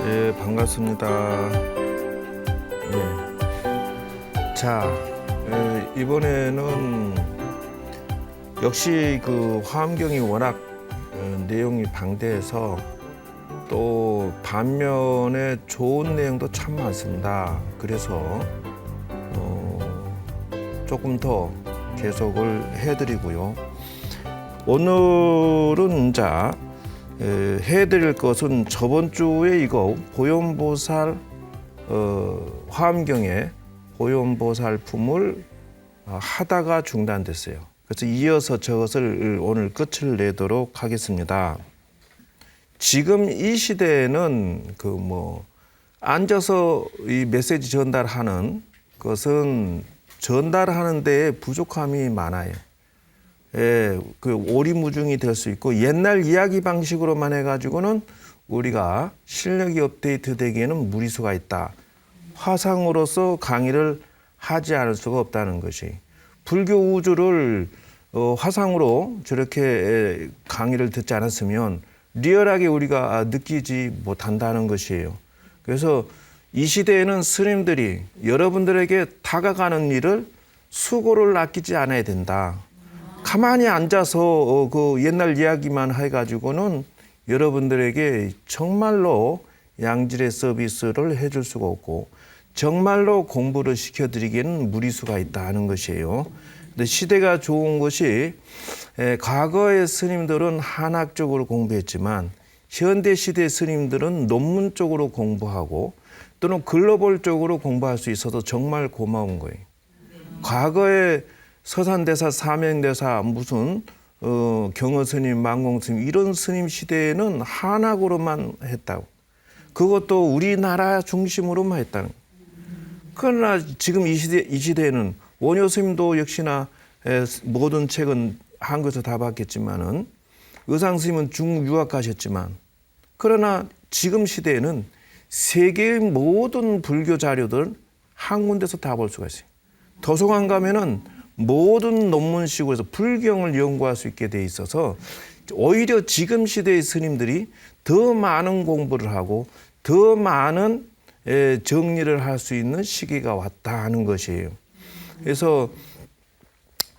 예, 반갑습니다. 예. 자, 이번에는 역시 그 화엄경이 워낙 내용이 방대해서 또 반면에 좋은 내용도 참 많습니다. 그래서 조금 더 계속을 해드리고요. 오늘은 해드릴 것은 저번 주에 이거 보현보살 화엄경의 보현보살품을 하다가 중단됐어요. 그래서 이어서 저것을 오늘 끝을 내도록 하겠습니다. 지금 이 시대에는 앉아서 이 메시지 전달하는 것은 전달하는 데에 부족함이 많아요. 예, 그 오리무중이 될 수 있고 옛날 이야기 방식으로만 해가지고는 우리가 실력이 업데이트되기에는 무리수가 있다. 화상으로서 강의를 하지 않을 수가 없다는 것이 불교 우주를 화상으로 저렇게 강의를 듣지 않았으면 리얼하게 우리가 느끼지 못한다는 것이에요. 그래서 이 시대에는 스님들이 여러분들에게 다가가는 일을 수고를 아끼지 않아야 된다. 가만히 앉아서 그 옛날 이야기만 해가지고는 여러분들에게 정말로 양질의 서비스를 해줄 수가 없고 정말로 공부를 시켜드리기에는 무리수가 있다는 것이에요. 근데 시대가 좋은 것이 과거의 스님들은 한학적으로 공부했지만 현대 시대 스님들은 논문 쪽으로 공부하고 또는 글로벌적으로 공부할 수 있어서 정말 고마운 거예요. 과거에 서산대사, 사명대사, 무슨 경허스님, 망공스님 이런 스님 시대에는 한학으로만 했다고. 그것도 우리나라 중심으로만 했다는 거예요. 그러나 지금 이 시대에는 원효 스님도 역시나 모든 책은 한국에서 다 봤겠지만은 의상 스님은 중국 유학 가셨지만 그러나 지금 시대에는 세계의 모든 불교 자료들 한 군데서 다 볼 수가 있어요. 도서관 가면은 모든 논문식으로 해서 불경을 연구할 수 있게 돼 있어서 오히려 지금 시대의 스님들이 더 많은 공부를 하고 더 많은 정리를 할 수 있는 시기가 왔다 하는 것이에요. 그래서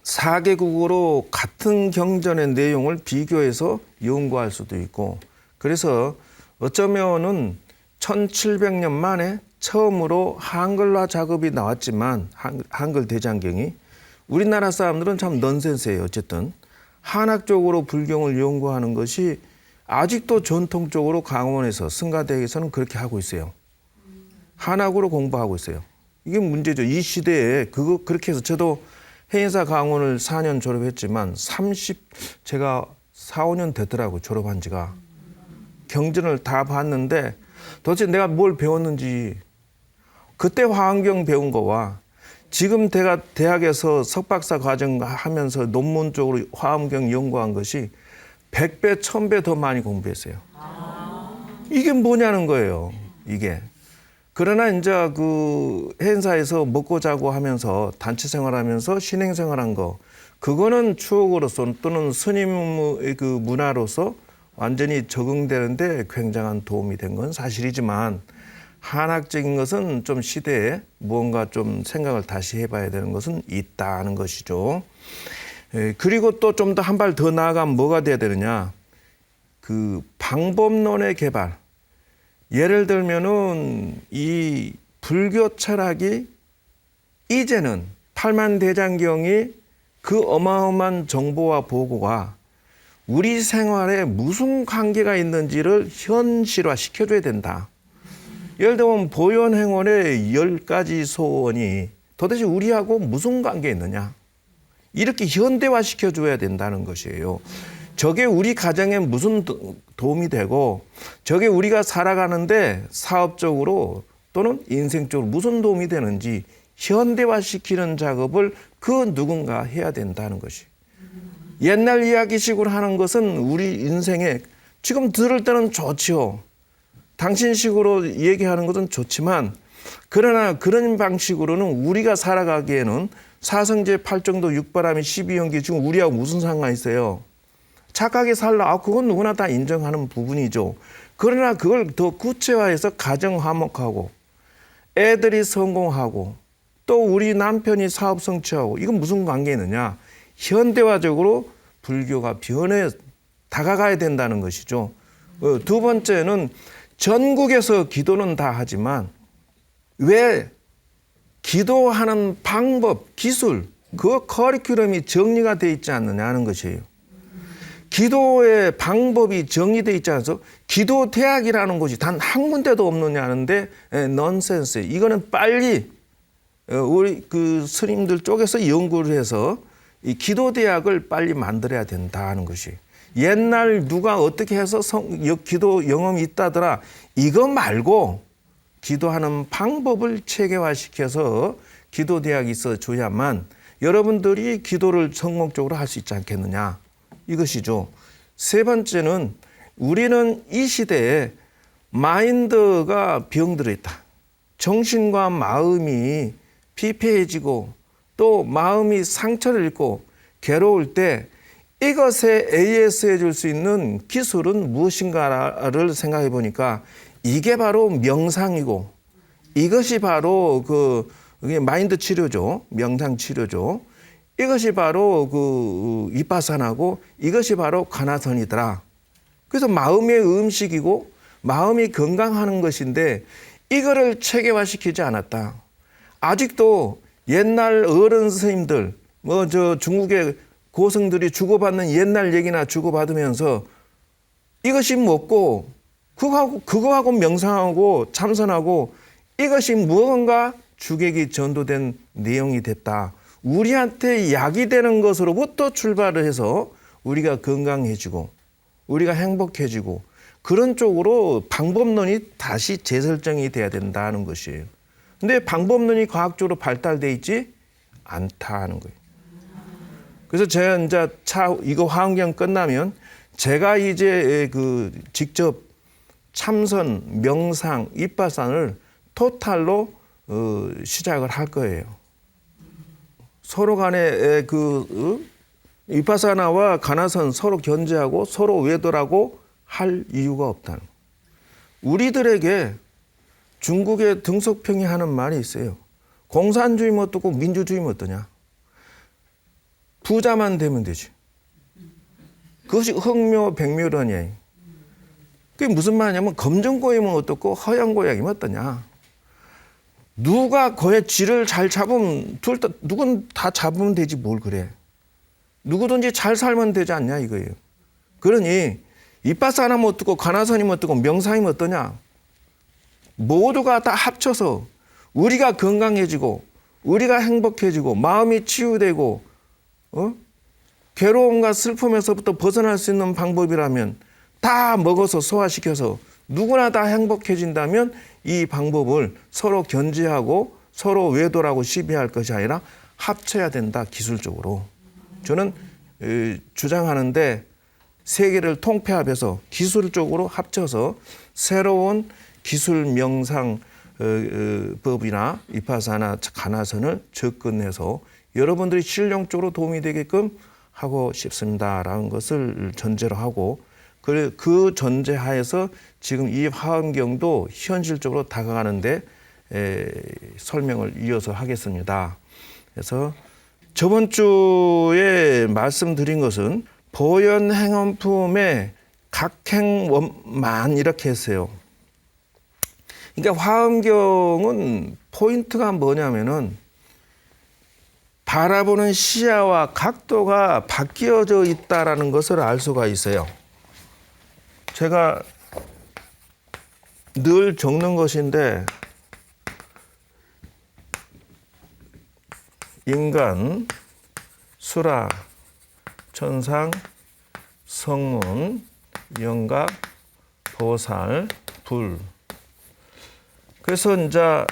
4개국으로 같은 경전의 내용을 비교해서 연구할 수도 있고 그래서 어쩌면은 1700년 만에 처음으로 한글화 작업이 나왔지만 한글 대장경이 우리나라 사람들은 참 넌센스예요. 어쨌든 한학적으로 불경을 연구하는 것이 아직도 전통적으로 강원에서 승가대에서는 그렇게 하고 있어요. 한학으로 공부하고 있어요. 이게 문제죠. 이 시대에 그렇게 해서 저도 해인사 강원을 4년 졸업했지만 제가 4, 5년 되더라고요. 졸업한 지가. 경전을 다 봤는데 도대체 내가 뭘 배웠는지 그때 화엄경 배운 거와 지금 대학에서 석박사 과정 하면서 논문적으로 화엄경 연구한 것이 100배, 1000배 더 많이 공부했어요. 이게 뭐냐는 거예요. 이게. 그러나 이제 그 해인사에서 먹고 자고 하면서 단체 생활하면서 신행 생활한 거 그거는 추억으로서 또는 스님의 그 문화로서 완전히 적응되는데 굉장한 도움이 된 건 사실이지만 한학적인 것은 좀 시대에 무언가 좀 생각을 다시 해봐야 되는 것은 있다는 것이죠. 그리고 또 좀 더 한 발 더 나아가면 뭐가 돼야 되느냐. 그 방법론의 개발. 예를 들면은 이 불교 철학이 이제는 팔만대장경이 그 어마어마한 정보와 보고가 우리 생활에 무슨 관계가 있는지를 현실화 시켜줘야 된다. 예를 들면 보현행원의 10가지 소원이 도대체 우리하고 무슨 관계 있느냐. 이렇게 현대화 시켜줘야 된다는 것이에요. 저게 우리 가정에 무슨 도움이 되고 저게 우리가 살아가는데 사업적으로 또는 인생적으로 무슨 도움이 되는지 현대화 시키는 작업을 그 누군가 해야 된다는 것이. 옛날 이야기식으로 하는 것은 우리 인생에 지금 들을 때는 좋지요. 당신식으로 얘기하는 것은 좋지만 그러나 그런 방식으로는 우리가 살아가기에는 사성제 8정도 6바람이 12연기 지금 우리하고 무슨 상관이 있어요. 착하게 살라. 그건 누구나 다 인정하는 부분이죠. 그러나 그걸 더 구체화해서 가정 화목하고 애들이 성공하고 또 우리 남편이 사업 성취하고 이건 무슨 관계 있느냐. 현대화적으로 불교가 변해 다가가야 된다는 것이죠. 두 번째는 전국에서 기도는 다 하지만 왜 기도하는 방법, 기술, 그 커리큘럼이 정리가 돼 있지 않느냐는 것이에요. 기도의 방법이 정리되어 있지 않아서 기도 대학이라는 곳이 단 한 군데도 없느냐는데 넌센스. 이거는 빨리 우리 그 스님들 쪽에서 연구를 해서 이 기도 대학을 빨리 만들어야 된다는 것이. 옛날 누가 어떻게 해서 기도 영험이 있다더라. 이거 말고 기도하는 방법을 체계화시켜서 기도 대학이 있어줘야만 여러분들이 기도를 성공적으로 할 수 있지 않겠느냐. 이것이죠. 세 번째는 우리는 이 시대에 마인드가 병들어 있다. 정신과 마음이 피폐해지고 또 마음이 상처를 입고 괴로울 때 이것에 AS 해줄 수 있는 기술은 무엇인가를 생각해 보니까 이게 바로 명상이고 이것이 바로 그 마인드 치료죠. 명상 치료죠. 이것이 바로 그 위파사나고 이것이 바로 가나선이더라. 그래서 마음의 음식이고 마음이 건강하는 것인데 이거를 체계화시키지 않았다. 아직도 옛날 어른 스님들 중국의 고승들이 주고받는 옛날 얘기나 주고받으면서 이것이 먹고 그거하고 명상하고 참선하고 이것이 무언가 주객이 전도된 내용이 됐다. 우리한테 약이 되는 것으로부터 출발을 해서 우리가 건강해지고 우리가 행복해지고 그런 쪽으로 방법론이 다시 재설정이 돼야 된다는 것이에요. 근데 방법론이 과학적으로 발달돼 있지 않다는 거예요. 그래서 제가 이제 이거 화엄경 끝나면 제가 이제 그 직접 참선, 명상, 위파사나를 토탈로 시작을 할 거예요. 서로 간에 위파사나와 가나선 서로 견제하고 서로 외도라고 할 이유가 없다는 거예요. 우리들에게 중국의 등석평이 하는 말이 있어요. 공산주의면 어떻고 민주주의면 어떠냐. 부자만 되면 되지. 그것이 흑묘백묘론이에요. 그게 무슨 말이냐면 검정고양이면 어떻고 허양고양이면 어떠냐. 누가 거의 쥐를 잘 잡으면 누군 다 잡으면 되지 뭘 그래. 누구든지 잘 살면 되지 않냐 이거예요. 그러니 위파사나면 어떻고 가나선이면 어떻고 명상이면 어떠냐. 모두가 다 합쳐서 우리가 건강해지고 우리가 행복해지고 마음이 치유되고 괴로움과 슬픔에서부터 벗어날 수 있는 방법이라면 다 먹어서 소화시켜서 누구나 다 행복해진다면 이 방법을 서로 견제하고 서로 외도라고 시비할 것이 아니라 합쳐야 된다 기술적으로. 저는 주장하는데 세계를 통폐합해서 기술적으로 합쳐서 새로운 기술 명상 법이나 위파사나 가나선을 접근해서 여러분들이 실용적으로 도움이 되게끔 하고 싶습니다라는 것을 전제로 하고 그 전제하에서 지금 이 화엄경도 현실적으로 다가가는데 설명을 이어서 하겠습니다. 그래서 저번 주에 말씀드린 것은 보현행원품의 각행원만 이렇게 했어요. 그러니까 화엄경은 포인트가 뭐냐면은 바라보는 시야와 각도가 바뀌어져 있다라는 것을 알 수가 있어요. 제가 늘 적는 것인데 인간, 수라, 천상, 성문, 영각, 보살, 불. 그래서 이제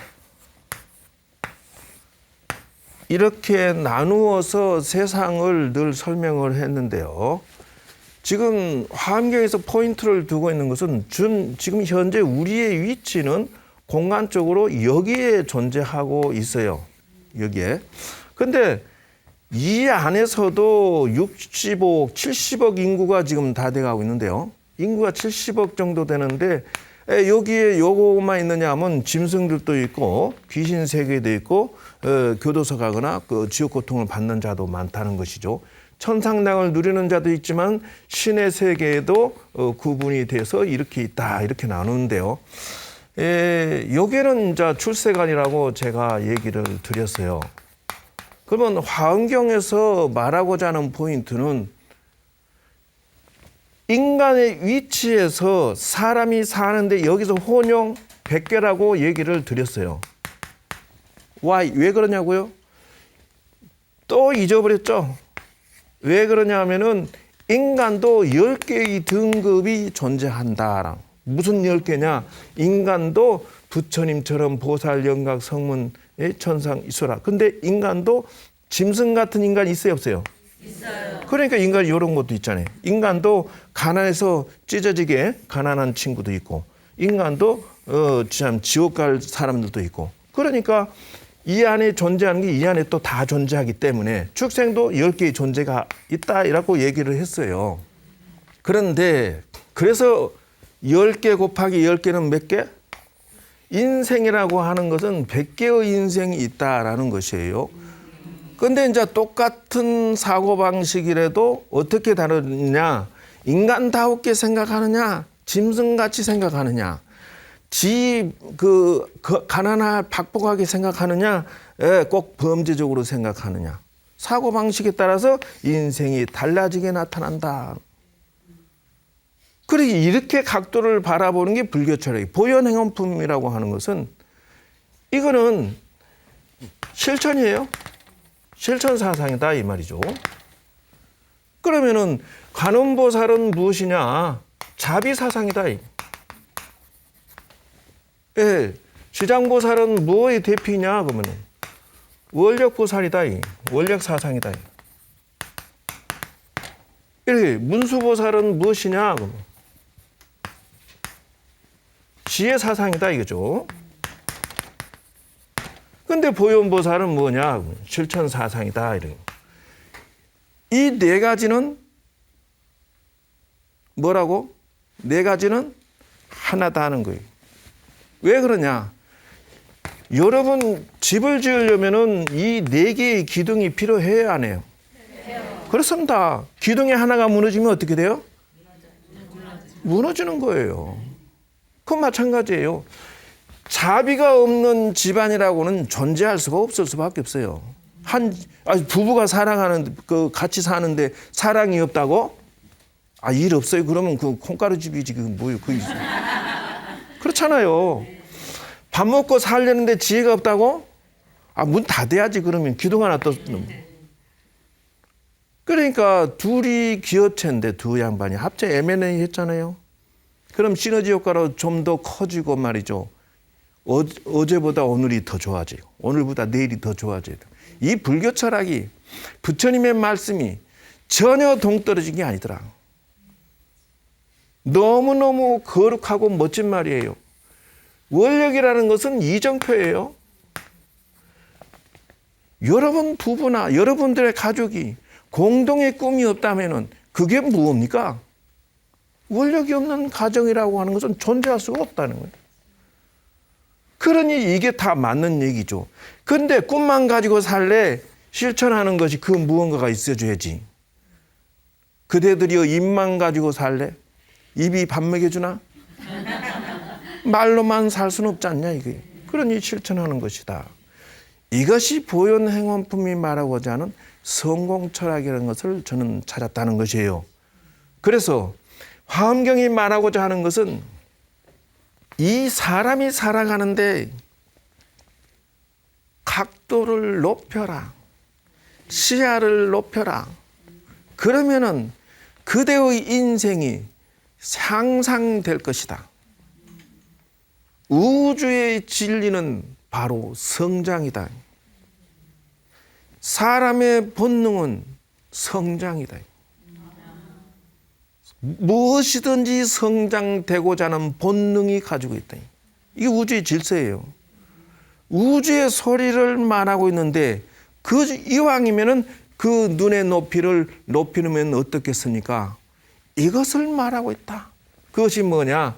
이렇게 나누어서 세상을 늘 설명을 했는데요. 지금 화엄경에서 포인트를 두고 있는 것은 지금 현재 우리의 위치는 공간적으로 여기에 존재하고 있어요. 여기에. 근데 이 안에서도 60억, 70억 인구가 지금 다 돼가고 있는데요. 인구가 70억 정도 되는데 여기에 요거만 있느냐 하면 짐승들도 있고 귀신 세계도 있고 교도소 가거나 그 지옥 고통을 받는 자도 많다는 것이죠. 천상락을 누리는 자도 있지만 신의 세계에도 구분이 돼서 이렇게 있다 이렇게 나누는데요. 여기는 이제 출세관이라고 제가 얘기를 드렸어요. 그러면 화엄경에서 말하고자 하는 포인트는 인간의 위치에서 사람이 사는데 여기서 혼용 백계라고 얘기를 드렸어요. 왜 그러냐고요? 또 잊어버렸죠? 왜 그러냐 하면은 인간도 10개의 등급이 존재한다. 무슨 10개냐? 인간도 부처님처럼 보살, 영각, 성문, 천상, 이소라. 근데 인간도 짐승 같은 인간 있어요, 없어요? 있어요. 그러니까 인간이 이런 것도 있잖아요. 인간도 가난해서 찢어지게 가난한 친구도 있고, 인간도 참 지옥 갈 사람들도 있고. 그러니까 이 안에 존재하는 게 이 안에 또 다 존재하기 때문에 축생도 10개의 존재가 있다 이라고 얘기를 했어요. 그런데 그래서 10개 곱하기 10개는 몇 개? 인생이라고 하는 것은 100개의 인생이 있다라는 것이에요. 근데 이제 똑같은 사고방식이라도 어떻게 다르냐? 인간다웠게 생각하느냐? 짐승같이 생각하느냐? 가난할 박복하게 생각하느냐? 꼭 범죄적으로 생각하느냐? 사고방식에 따라서 인생이 달라지게 나타난다. 그러니 이렇게 각도를 바라보는 게 불교 철학이에요. 보현행원품이라고 하는 것은 이거는 실천이에요. 실천 사상이다 이 말이죠. 그러면은 관음보살은 무엇이냐? 자비 사상이다. 지장보살은 뭐의 대피냐? 그러면은 원력보살이다. 원력 사상이다. 문수보살은 무엇이냐? 그러면 지혜 사상이다 이거죠. 근데 보현보살은 뭐냐? 실천 사상이다. 이 네 가지는 뭐라고? 네 가지는 하나다 하는 거예요. 왜 그러냐? 여러분 집을 지으려면은 이 네 개의 기둥이 필요해요, 안 해요? 그렇습니다. 기둥이 하나가 무너지면 어떻게 돼요? 무너지는 거예요. 그건 마찬가지예요. 자비가 없는 집안이라고는 존재할 수가 없을 수밖에 없어요. 부부가 사랑하는 같이 사는데 사랑이 없다고? 일 없어요. 그러면 그 콩가루 집이지 그 뭐예요? 그렇잖아요. 밥 먹고 살려는데 지혜가 없다고? 문 닫아야지. 그러면 기둥 하나 떴. 그러니까 둘이 기어체인데 두 양반이 합체 M&A 했잖아요. 그럼 시너지 효과로 좀 더 커지고 말이죠. 어제보다 오늘이 더 좋아져요. 오늘보다 내일이 더 좋아져요. 이 불교 철학이 부처님의 말씀이 전혀 동떨어진 게 아니더라. 너무너무 거룩하고 멋진 말이에요. 원력이라는 것은 이정표예요. 여러분 부부나 여러분들의 가족이 공동의 꿈이 없다면 그게 무엇입니까? 원력이 없는 가정이라고 하는 것은 존재할 수가 없다는 거예요. 그러니 이게 다 맞는 얘기죠. 그런데 꿈만 가지고 살래? 실천하는 것이 그 무언가가 있어줘야지. 그대들이여 입만 가지고 살래? 입이 밥 먹여주나? 말로만 살 수는 없지 않냐 이게. 그러니 실천하는 것이다. 이것이 보현행원품이 말하고자 하는 성공철학이라는 것을 저는 찾았다는 것이에요. 그래서 화엄경이 말하고자 하는 것은 이 사람이 살아가는데 각도를 높여라. 시야를 높여라. 그러면은 그대의 인생이 향상될 것이다. 우주의 진리는 바로 성장이다. 사람의 본능은 성장이다. 무엇이든지 성장되고자 하는 본능이 가지고 있다. 이게 우주의 질서예요. 우주의 소리를 말하고 있는데 이왕이면은 그 눈의 높이를 높이면 어떻겠습니까? 이것을 말하고 있다. 그것이 뭐냐?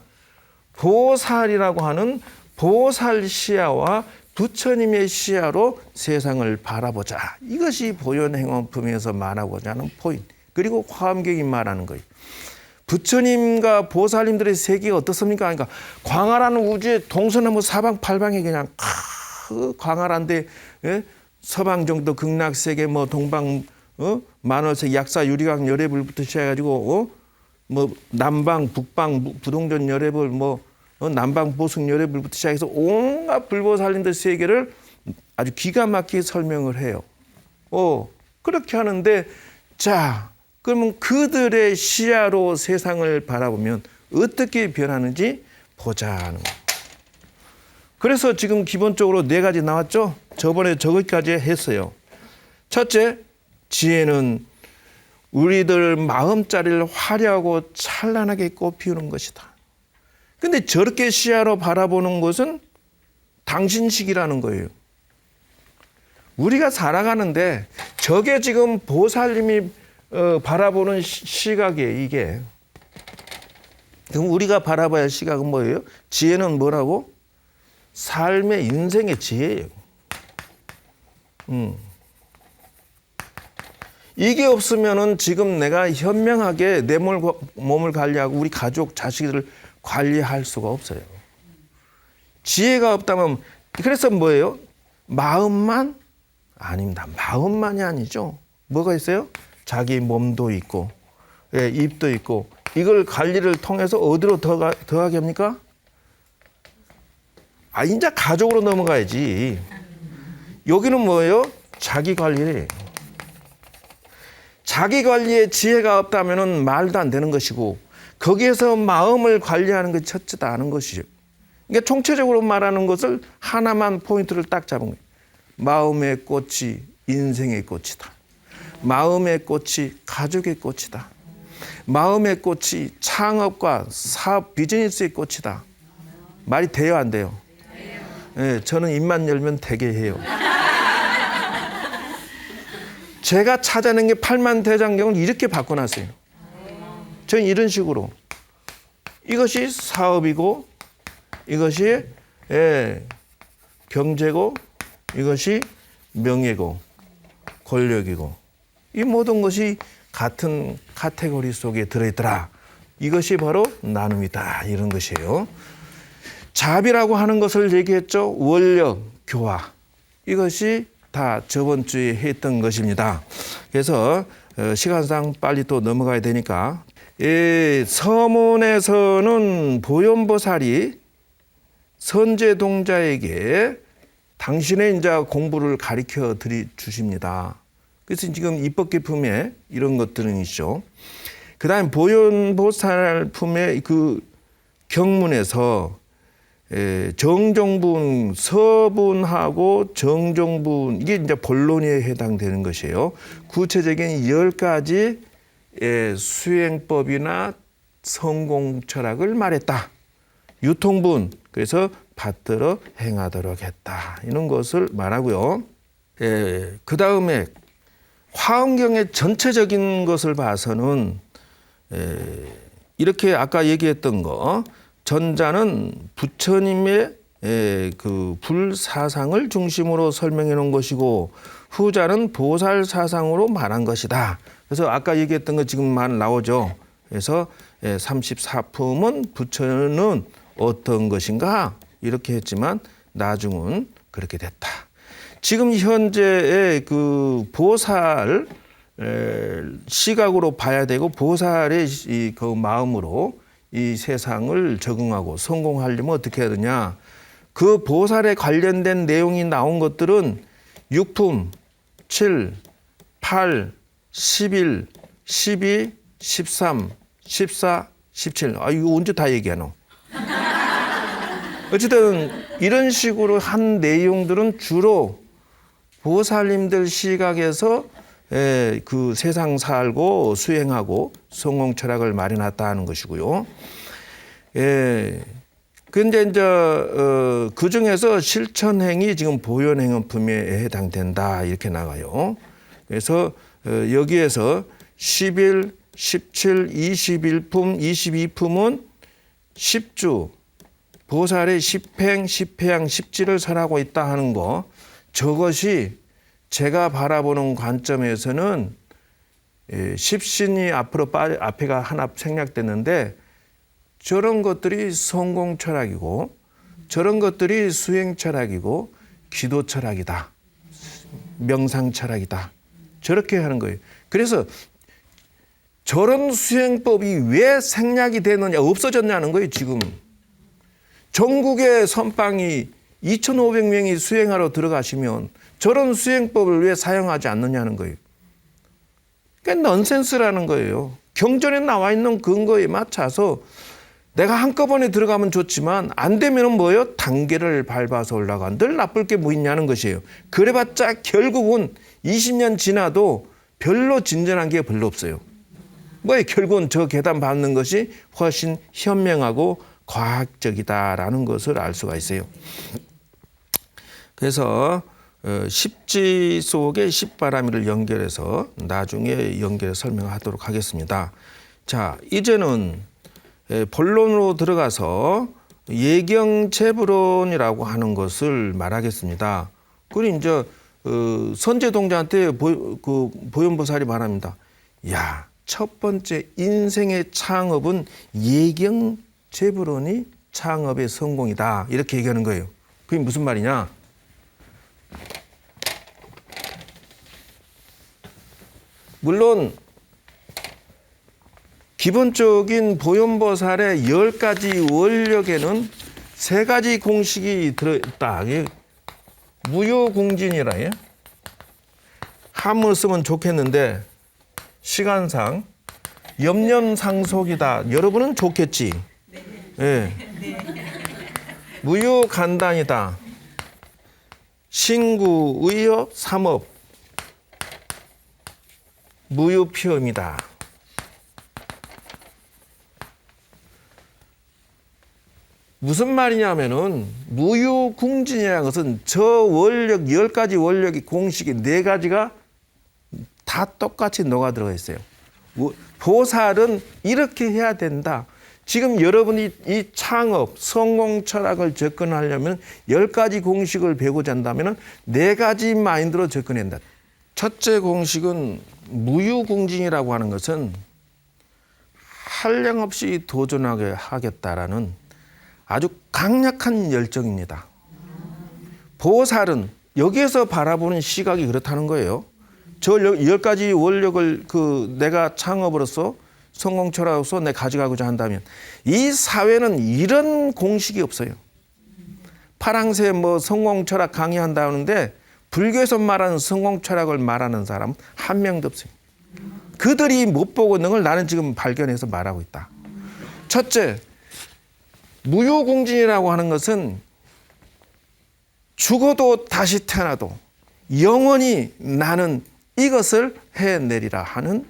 보살이라고 하는 보살 시야와 부처님의 시야로 세상을 바라보자. 이것이 보현행원품에서 말하고자 하는 포인트. 그리고 화엄경이 말하는 거예요. 부처님과 보살님들의 세계가 어떻습니까? 그러니까 광활한 우주에 동서남북 사방팔방에 그냥 광활한데, 예? 서방 정도 극락세계, 뭐 동방 만월세 약사 유리각 열애불부터 시작해가지고 뭐 남방 북방 부동전 열애불 뭐 남방 보승 열애불부터 시작해서 온갖 불보살님들 세계를 아주 기가 막히게 설명을 해요. 그렇게 하는데, 자, 그러면 그들의 시야로 세상을 바라보면 어떻게 변하는지 보자는 거예요. 그래서 지금 기본적으로 4가지 나왔죠? 저번에 저기까지 했어요. 첫째, 지혜는 우리들 마음자리를 화려하고 찬란하게 꽃피우는 것이다. 근데 저렇게 시야로 바라보는 것은 당신식이라는 거예요. 우리가 살아가는데 저게 지금 보살님이 바라보는 시각이에요, 이게. 그럼 우리가 바라봐야 할 시각은 뭐예요? 지혜는 뭐라고? 삶의 인생의 지혜예요. 이게 없으면은 지금 내가 현명하게 내 몸을 관리하고 우리 가족, 자식들을 관리할 수가 없어요. 지혜가 없다면, 그래서 뭐예요? 마음만? 아닙니다. 마음만이 아니죠. 뭐가 있어요? 자기 몸도 있고, 예, 입도 있고, 이걸 관리를 통해서 어디로 더하게 합니까? 이제 가족으로 넘어가야지. 여기는 뭐예요? 자기 관리예요. 자기 관리에 지혜가 없다면 말도 안 되는 것이고, 거기에서 마음을 관리하는 것이 첫째다 하는 것이죠. 그러니까 총체적으로 말하는 것을 하나만 포인트를 딱 잡은 거예요. 마음의 꽃이 인생의 꽃이다. 마음의 꽃이 가족의 꽃이다. 마음의 꽃이 창업과 사업 비즈니스의 꽃이다. 말이 돼요, 안 돼요? 네, 저는 입만 열면 되게 해요. 제가 찾아낸 게 팔만대장경을 이렇게 바꿔놨어요. 저는 이런 식으로. 이것이 사업이고, 이것이 경제고, 이것이 명예고, 권력이고, 이 모든 것이 같은 카테고리 속에 들어있더라. 이것이 바로 나눔이다. 이런 것이에요. 자비라고 하는 것을 얘기했죠. 원력, 교화. 이것이 다 저번 주에 했던 것입니다. 그래서 시간상 빨리 또 넘어가야 되니까, 서문에서는 보현보살이 선제동자에게 당신의 이제 공부를 가르쳐 주십니다. 그래서 지금 입법기품에 이런 것들은 있죠. 그 다음에 보현보살품의 그 경문에서 정종분, 서분하고 정종분, 이게 이제 본론에 해당되는 것이에요. 구체적인 10가지 수행법이나 성공 철학을 말했다. 유통분, 그래서 받들어 행하도록 했다. 이런 것을 말하고요. 그 다음에 화엄경의 전체적인 것을 봐서는 이렇게 아까 얘기했던 거, 전자는 부처님의 그 불사상을 중심으로 설명해 놓은 것이고, 후자는 보살 사상으로 말한 것이다. 그래서 아까 얘기했던 거 지금 말 나오죠. 그래서 34품은 부처는 어떤 것인가 이렇게 했지만 나중은 그렇게 됐다. 지금 현재의 그 보살 시각으로 봐야 되고, 보살의 그 마음으로 이 세상을 적응하고 성공하려면 어떻게 해야 되냐. 그 보살에 관련된 내용이 나온 것들은 6품, 7, 8, 11, 12, 13, 14, 17. 이거 언제 다 얘기하노? 어쨌든 이런 식으로 한 내용들은 주로 보살님들 시각에서 그 세상 살고 수행하고 성공 철학을 마련했다 하는 것이고요. 근데 이제 그 중에서 실천행이 지금 보현행원품에 해당된다 이렇게 나가요. 그래서 여기에서 11, 17, 21품, 22품은 십주, 보살의 십행, 십회양, 십지를 설하고 있다 하는 거, 저것이 제가 바라보는 관점에서는 십신이 앞에가 하나 생략됐는데 저런 것들이 성공 철학이고 저런 것들이 수행 철학이고 기도 철학이다. 명상 철학이다. 저렇게 하는 거예요. 그래서 저런 수행법이 왜 생략이 되느냐, 없어졌냐는 거예요, 지금. 전국의 선방이 2,500명이 수행하러 들어가시면 저런 수행법을 왜 사용하지 않느냐는 거예요. 그게 넌센스라는 거예요. 경전에 나와 있는 근거에 맞춰서 내가 한꺼번에 들어가면 좋지만 안 되면은 뭐예요? 단계를 밟아서 올라가. 늘 나쁠 게 뭐 있냐는 것이에요. 그래봤자 결국은 20년 지나도 별로 진전한 게 별로 없어요. 뭐예요? 결국은 저 계단 밟는 것이 훨씬 현명하고 과학적이다라는 것을 알 수가 있어요. 그래서 십지 속에 십바라미를 연결해서 나중에 연결해서 설명하도록 하겠습니다. 자, 이제는 본론으로 들어가서 예경재불론이라고 하는 것을 말하겠습니다. 그리고 이제 선제동자한테 보현보살이 말합니다. 야, 첫 번째 인생의 창업은 예경재불론이 창업의 성공이다. 이렇게 얘기하는 거예요. 그게 무슨 말이냐? 물론 기본적인 보현보살의 10가지 원력에는 3가지 공식이 들어있다. 무효공진이라 해요. 한문을 쓰면 좋겠는데 시간상 염념상속이다. 여러분은 좋겠지. 네. 무효간단이다. 신구, 의업, 삼업, 무효피엄이다. 무슨 말이냐면은 무효궁진이라는 것은 저 원력 10가지 원력의 공식이 4가지가 다 똑같이 녹아 들어가 있어요. 보살은 이렇게 해야 된다. 지금 여러분이 이 창업, 성공 철학을 접근하려면 10가지 공식을 배우고자 한다면 4가지 마인드로 접근한다. 첫째 공식은 무유궁진이라고 하는 것은 한량없이 도전하게 하겠다라는 아주 강력한 열정입니다. 보살은 여기에서 바라보는 시각이 그렇다는 거예요. 저 10가지 원력을 내가 창업으로서 성공철학으로서 내가 가져가고자 한다면 이 사회는 이런 공식이 없어요. 파랑새 성공철학 강의한다는데 불교에서 말하는 성공철학을 말하는 사람 한 명도 없어요. 그들이 못 보고 있는 걸 나는 지금 발견해서 말하고 있다. 첫째, 무효궁진이라고 하는 것은 죽어도 다시 태어나도 영원히 나는 이것을 해내리라 하는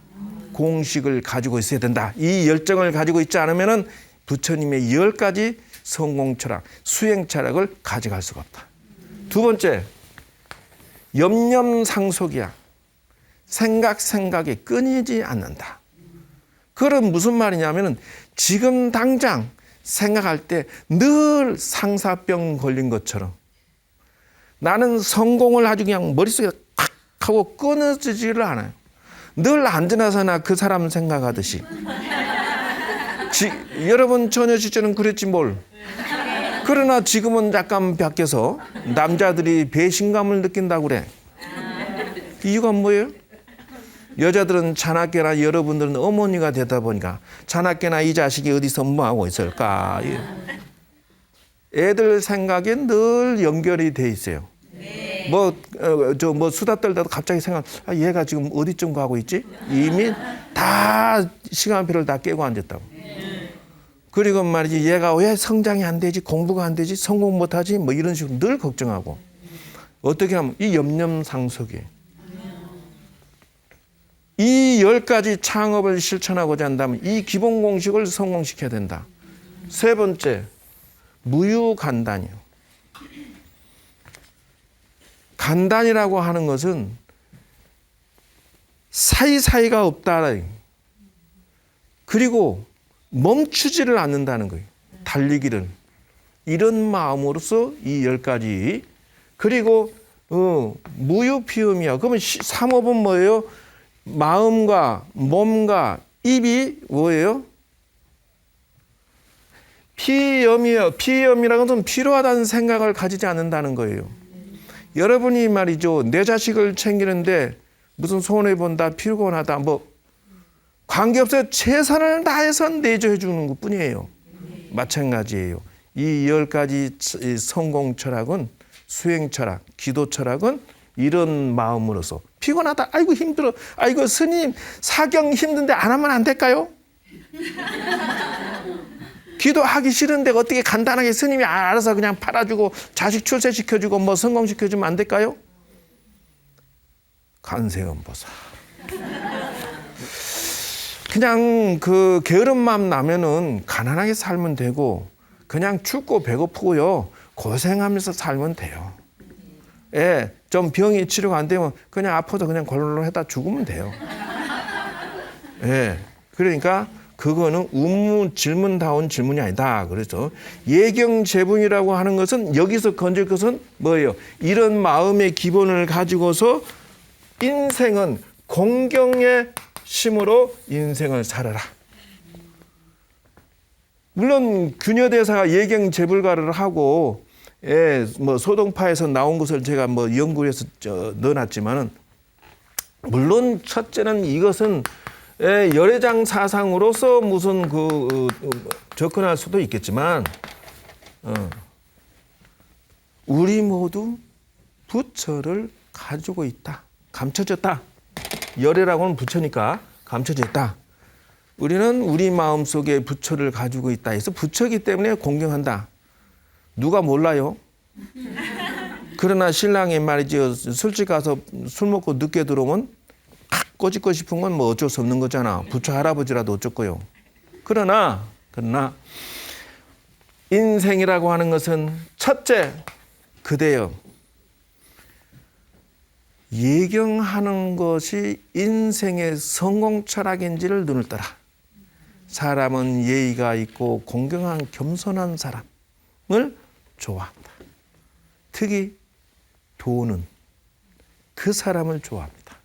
공식을 가지고 있어야 된다. 이 열정을 가지고 있지 않으면 부처님의 10가지 성공철학, 수행철학을 가져갈 수가 없다. 두 번째, 염념상속이야. 생각이 끊이지 않는다. 그건 무슨 말이냐면 지금 당장 생각할 때 늘 상사병 걸린 것처럼 나는 성공을 아주 그냥 머릿속에 탁 하고 끊어지지를 않아요. 늘 앉으나서나 그 사람 생각하듯이. 여러분 처녀 시절은 그랬지 뭘. 그러나 지금은 약간 바뀌어서 남자들이 배신감을 느낀다고 그래. 이유가 뭐예요? 여자들은 자나깨나 여러분들은 어머니가 되다 보니까 자나깨나 이 자식이 어디서 뭐하고 있을까. 애들 생각에 늘 연결이 돼 있어요. 수다 떨다도 갑자기 얘가 지금 어디쯤 가고 있지? 이미 다 시간표를 다 깨고 앉았다고. 그리고 말이지 얘가 왜 성장이 안 되지? 공부가 안 되지? 성공 못하지? 이런 식으로 늘 걱정하고. 어떻게 하면 이 염념상속이에요. 이 10가지 창업을 실천하고자 한다면 이 기본 공식을 성공시켜야 된다. 세 번째, 무유간단이요. 간단이라고 하는 것은 사이사이가 없다. 그리고 멈추지를 않는다는 거예요. 달리기를 이런 마음으로서 이 10가지 그리고 무유피음이야. 그러면 삼업은 뭐예요? 마음과 몸과 입이 뭐예요? 피염이에요. 피염이라는 것은 필요하다는 생각을 가지지 않는다는 거예요. 여러분이 말이죠. 내 자식을 챙기는데 무슨 손해본다, 피곤하다, 뭐 관계없어요. 최선을 다해서 내조해 주는 것뿐이에요. 마찬가지예요. 이 10가지 성공 철학은 수행 철학, 기도 철학은 이런 마음으로서 피곤하다. 아이고 힘들어. 아이고 스님 사경 힘든데 안 하면 안 될까요? 기도하기 싫은데 어떻게 간단하게 스님이 알아서 그냥 팔아주고 자식 출세시켜주고 뭐 성공시켜주면 안 될까요? 간세음보살. 그냥 그 게으른 마음 나면은 가난하게 살면 되고 그냥 춥고 배고프고요 고생하면서 살면 돼요. 예, 좀 병이 치료가 안 되면 그냥 아파도 그냥 골로 해다 죽으면 돼요. 예, 그러니까 그거는 질문다운 질문이 아니다. 그래서 예경재분이라고 하는 것은 여기서 건질 것은 뭐예요? 이런 마음의 기본을 가지고서 인생은 공경의 심으로 인생을 살아라. 물론 균여대사가 예경재불가를 하고 뭐 소동파에서 나온 것을 제가 뭐 연구해서 넣어놨지만은 물론 첫째는 이것은 열애장 사상으로서 무슨 접근할 수도 있겠지만 우리 모두 부처를 가지고 있다. 감춰졌다. 열애라고는 부처니까 감춰져 있다. 우리는 우리 마음속에 부처를 가지고 있다 해서 부처이기 때문에 공경한다. 누가 몰라요? 그러나 신랑이 말이죠. 술집 가서 술 먹고 늦게 들어오면 꼬집고 싶은 건 뭐 어쩔 수 없는 거잖아. 부처 할아버지라도 어쩔 거요. 그러나 인생이라고 하는 것은 첫째 그대여 예경하는 것이 인생의 성공 철학인지를 눈을 떠라. 사람은 예의가 있고 공경한 겸손한 사람을 좋아한다. 특히 돈은 그 사람을 좋아합니다.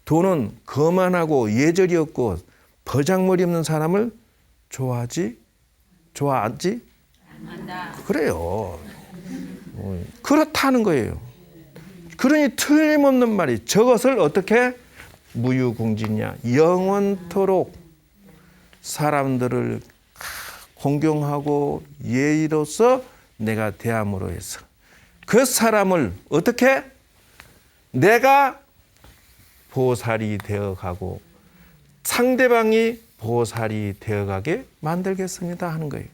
돈은 거만하고 예절이 없고 버장머리 없는 사람을 좋아하지? 그래요. 그렇다는 거예요. 그러니 틀림없는 말이 저것을 어떻게 무유궁진이냐 영원토록 사람들을 공경하고 예의로서 내가 대함으로 해서 그 사람을 어떻게 내가 보살이 되어가고 상대방이 보살이 되어가게 만들겠습니다 하는 거예요.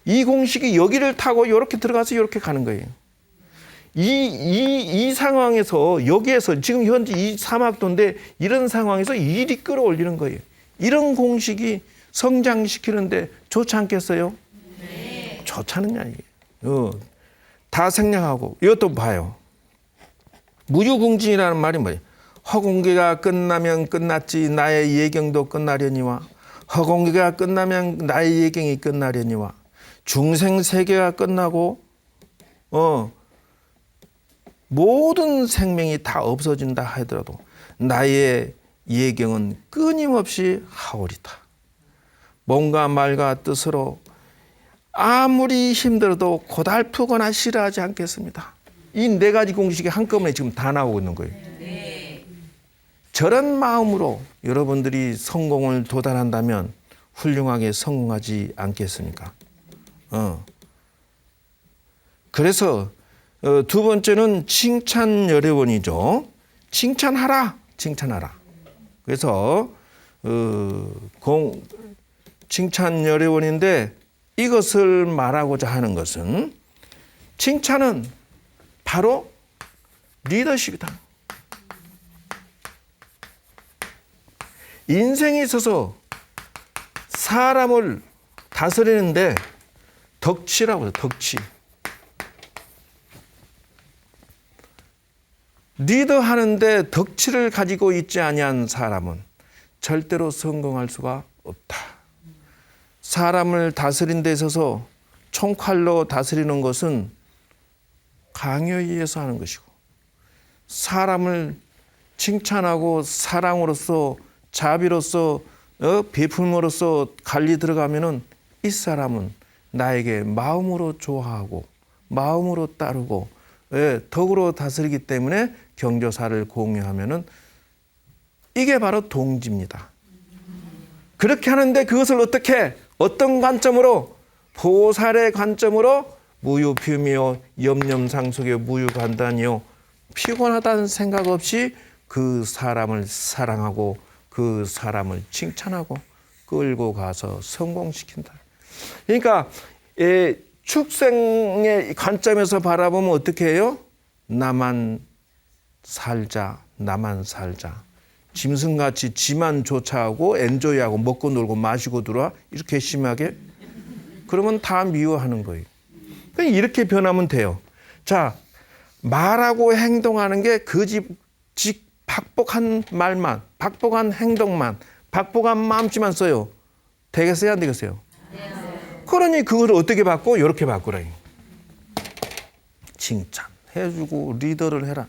이 공식이 여기를 타고 이렇게 들어가서 이렇게 가는 거예요. 이 상황에서 여기에서 지금 현재 이 사막도인데 이런 상황에서 일이 끌어올리는 거예요. 이런 공식이 성장시키는데 좋지 않겠어요? 네. 좋잖느냐 이게. 다 생략하고 이것도 봐요. 무유궁진이라는 말이 뭐예요? 허공기가 끝나면 끝났지 나의 예경도 끝나려니와 허공기가 끝나면 나의 예경이 끝나려니와 중생 세계가 끝나고 모든 생명이 다 없어진다 하더라도 나의 예경은 끊임없이 하오리다. 몸과 말과 뜻으로 아무리 힘들어도 고달프거나 싫어하지 않겠습니다. 이 4가지 공식이 한꺼번에 지금 다 나오고 있는 거예요. 네. 저런 마음으로 여러분들이 성공을 도달한다면 훌륭하게 성공하지 않겠습니까? 그래서 두 번째는 칭찬여례원이죠. 칭찬하라. 그래서 칭찬여례원인데 이것을 말하고자 하는 것은 칭찬은 바로 리더십이다. 인생에 있어서 사람을 다스리는데 덕치라고 해요. 덕치. 리더하는데 덕치를 가지고 있지 아니한 사람은 절대로 성공할 수가 없다. 사람을 다스린 데 있어서 총칼로 다스리는 것은 강요에 의해서 하는 것이고, 사람을 칭찬하고 사랑으로서 자비로서 베품으로써 관리 들어가면은 이 사람은 나에게 마음으로 좋아하고 마음으로 따르고 덕으로 다스리기 때문에 경조사를 공유하면은 이게 바로 동지입니다. 그렇게 하는데 그것을 어떤 관점으로? 보살의 관점으로 무유비묘 염념상속의 무유간단이요, 피곤하다는 생각 없이 그 사람을 사랑하고 그 사람을 칭찬하고 끌고 가서 성공시킨다. 그러니까 축생의 관점에서 바라보면 어떻게 해요? 나만 살자, 나만 살자. 짐승같이 지만 조차하고 엔조이하고 먹고 놀고 마시고 들어와, 이렇게 심하게? 그러면 다 미워하는 거예요. 이렇게 변하면 돼요. 자, 말하고 행동하는 게 박복한 말만, 박복한 행동만, 박복한 마음씨만 써요. 되겠어요, 안 되겠어요? 그러니 그걸 어떻게 바꿔? 이렇게 바꾸라. 칭찬해주고 리더를 해라.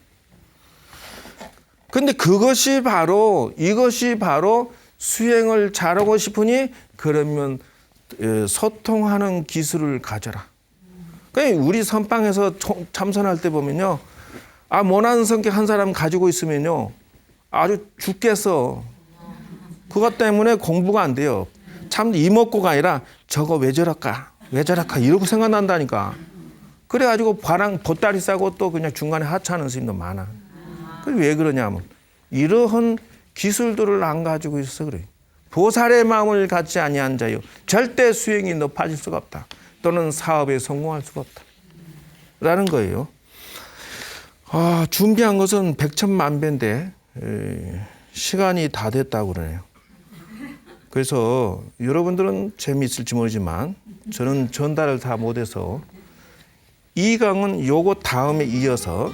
근데 이것이 바로 수행을 잘하고 싶으니 그러면 소통하는 기술을 가져라. 그러니까 우리 선방에서 참선할 때 보면요, 모난 성격 한 사람 가지고 있으면요 아주 죽겠어. 그것 때문에 공부가 안 돼요. 참 이먹고가 아니라 저거 왜 저럴까 이러고 생각난다니까. 그래가지고 보따리 싸고 또 그냥 중간에 하차하는 스님도 많아. 왜 그러냐면 이러한 기술들을 안 가지고 있어서 그래. 보살의 마음을 갖지 아니한 자요 절대 수행이 높아질 수가 없다. 또는 사업에 성공할 수가 없다. 라는 거예요. 준비한 것은 백천만배인데 시간이 다 됐다고 그러네요. 그래서 여러분들은 재미있을지 모르지만 저는 전달을 다 못해서 이 강은 요거 다음에 이어서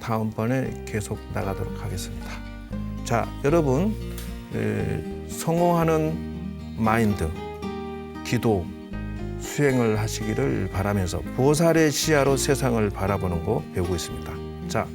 다음번에 계속 나가도록 하겠습니다. 자, 여러분 성공하는 마인드, 기도, 수행을 하시기를 바라면서 보살의 시야로 세상을 바라보는 거 배우고 있습니다. 자,